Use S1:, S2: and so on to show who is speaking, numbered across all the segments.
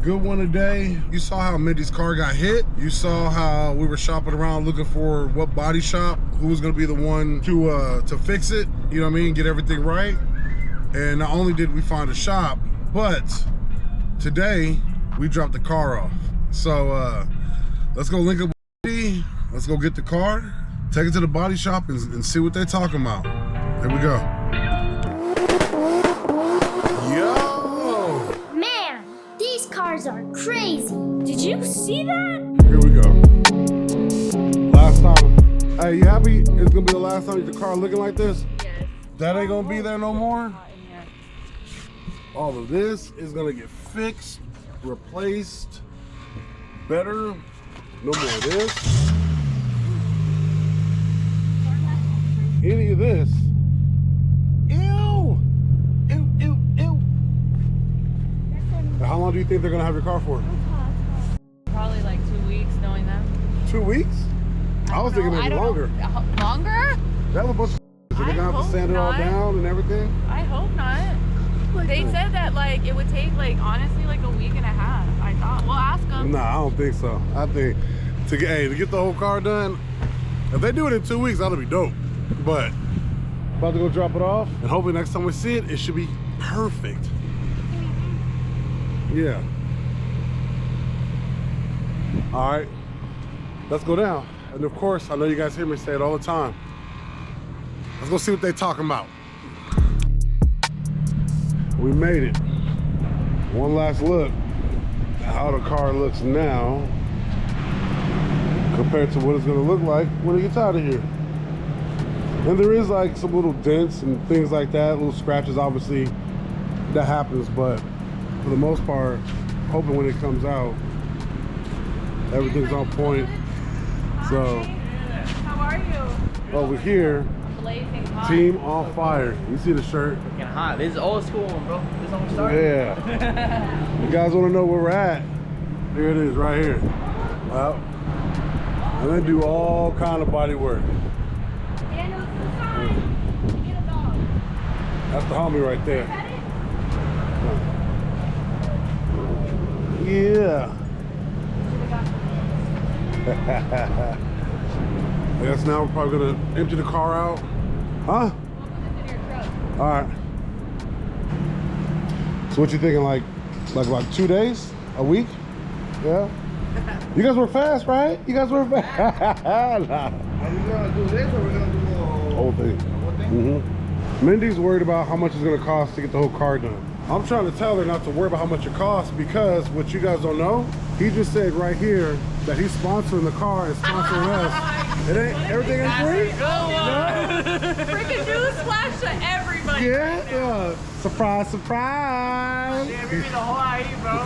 S1: good one today. You saw how Mindy's car got hit. You saw how we were shopping around looking for what body shop, who was gonna be the one to fix it, you know what I mean, get everything right. And not only did we find a shop, but today we dropped the car off. So let's go link up with Mindy. Let's go get the car, take it to the body shop and see what they're talking about. Here we go.
S2: Cars are crazy. Did you see that?
S1: Here we go. Last time. Hey, you happy it's gonna be the last time your car looking like this?
S3: Yes.
S1: That ain't gonna be there no more? All of this is gonna get fixed, replaced, better. No more of this. Any of this. Ew! Ew, ew, ew. How long do you think they're gonna have your car for?
S3: Probably like 2 weeks, knowing them.
S1: 2 weeks? I was thinking maybe longer.
S3: Longer?
S1: They have a bunch of they're gonna have to sand it all down and everything.
S3: I hope not. They said that like it would take like honestly like a week and a half. I thought. We'll ask them.
S1: Nah, I don't think so. I think to get the whole car done, if they do it in 2 weeks, that'll be dope. But about to go drop it off, and hopefully next time we see it, it should be perfect. Yeah. All right, let's go down. And of course, I know you guys hear me say it all the time. Let's go see what they're talking about. We made it. One last look at how the car looks now compared to what it's gonna look like when it gets out of here. And there is like some little dents and things like that, little scratches, obviously, that happens, but for the most part, hoping when it comes out, everything's on point. So,
S3: how are you?
S1: Over here,
S3: Blazing hot.
S1: Team on fire. You see the shirt?
S4: Freaking hot. This is old school one, bro. This one started.
S1: Yeah. You guys want to know where we're at? Here it is, right here. Well, and then do all kind of body work. That's the homie right there. Yeah. I guess now we're probably gonna empty the car out. Huh? All right. So what you thinking, like about 2 days? A week? Yeah? You guys were fast, right? You guys were fast.
S4: Are we gonna do this or we're gonna do the
S1: whole thing? Mm-hmm. Mindy's worried about how much it's gonna cost to get the whole car done. I'm trying to tell her not to worry about how much it costs, because what you guys don't know, he just said right here that he's sponsoring the car and sponsoring us. It ain't, everything ain't free?
S3: Freaking news flash to everybody.
S1: Yeah. Surprise, surprise.
S4: Yeah, we need the whole ID, bro.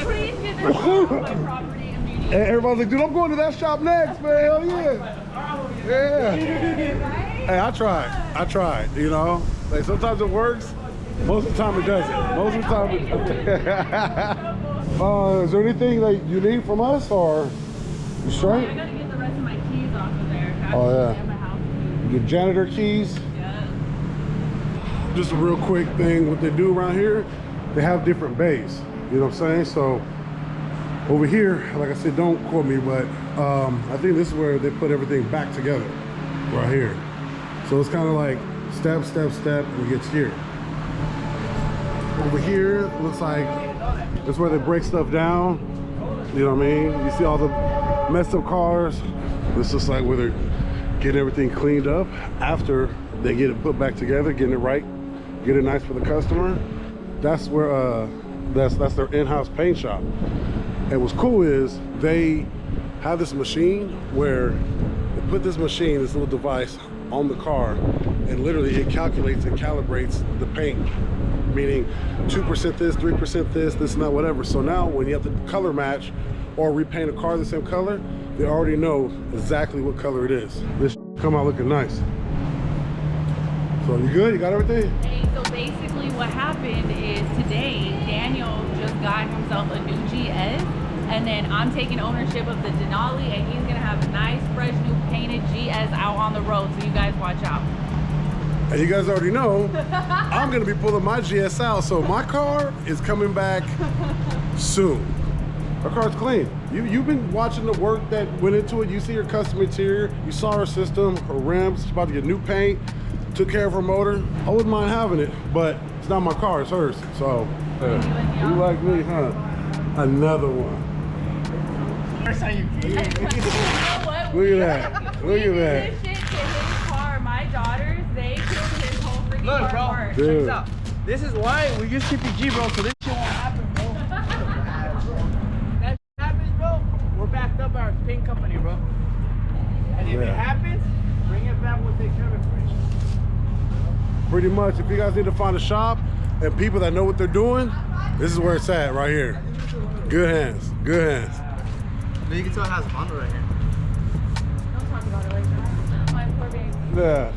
S3: Please get this off my property immediately.
S1: And everybody's like, dude, I'm going to that shop next, man. Hell yeah. Yeah. Hey, I tried, you know. Like sometimes it works, most of the time it doesn't. Most of the time it doesn't. Is there anything like you need from us, or you straight?
S3: I gotta get the rest of my keys off of there.
S1: Oh yeah.
S3: At my house.
S1: Your janitor keys.
S3: Yeah.
S1: Just a real quick thing, what they do around here, they have different bays. You know what I'm saying? So over here, like I said, don't quote me, but I think this is where they put everything back together, right here. So it's kind of like step, step, step, and it gets here. Over here, looks like that's where they break stuff down. You know what I mean? You see all the messed up cars. This is like where they're getting everything cleaned up after they get it put back together, getting it right, get it nice for the customer. That's where that's their in-house paint shop. And what's cool is they have this machine where they put this little device on the car, and literally it calculates and calibrates the paint, meaning 2% this, 3% this and that, whatever. So now when you have to color match or repaint a car the same color, they already know exactly what color it is. This come out looking nice. So you good? You got everything?
S3: Hey, so basically what happened is today, Daniel just got himself a new GS, and then I'm taking ownership of the Denali, and he's gonna have a nice, fresh, new painted GS out on the road, so you guys watch out.
S1: And you guys already know, I'm gonna be pulling my GS out, so my car is coming back soon. Our car's clean. You've been watching the work that went into it. You see her custom interior. You saw her system, her rims. She's about to get new paint. Took care of her motor. I wouldn't mind having it, but it's not my car, it's hers. So, you like me, huh? Another one.
S3: You know what?
S1: Look at that. Look at that.
S3: This shit to his car. My daughters, they killed his whole freaking
S5: Look,
S3: car
S5: bro.
S3: apart.
S1: Dude.
S5: Check this out. This is why we use CPG, bro, so this shit won't happen, bro. That happens, bro. We're backed up by our paint company, bro. And if it happens, bring it back, we'll take care of it for you.
S1: Pretty much, if you guys need to find a shop and people that know what they're doing, this is where it's at right here. Good hands, good hands.
S5: Now you can tell it has Honda right here.
S3: Don't talk about it like that. My poor baby.
S1: Yeah.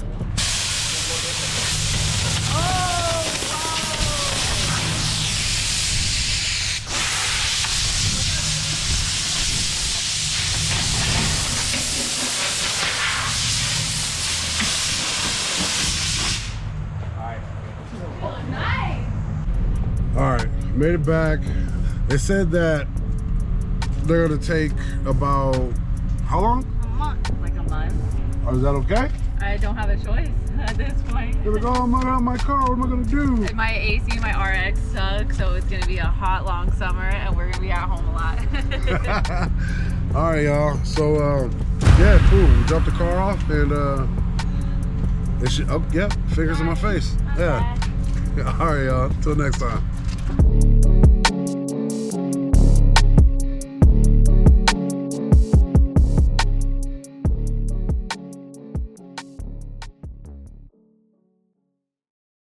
S1: All right, made it back. They said that they're gonna take about, how long?
S3: A month. Like a month.
S1: Or is that okay?
S3: I don't have a choice at this point.
S1: They're like, oh, I'm out of my car, what am I gonna do?
S3: My AC and my RX suck, so it's gonna be a hot, long summer, and we're gonna be at home a lot.
S1: All right, y'all. So, yeah, cool. We dropped the car off, and it should, oh, yep, fingers in my face. Yeah. All right, y'all. Till next time.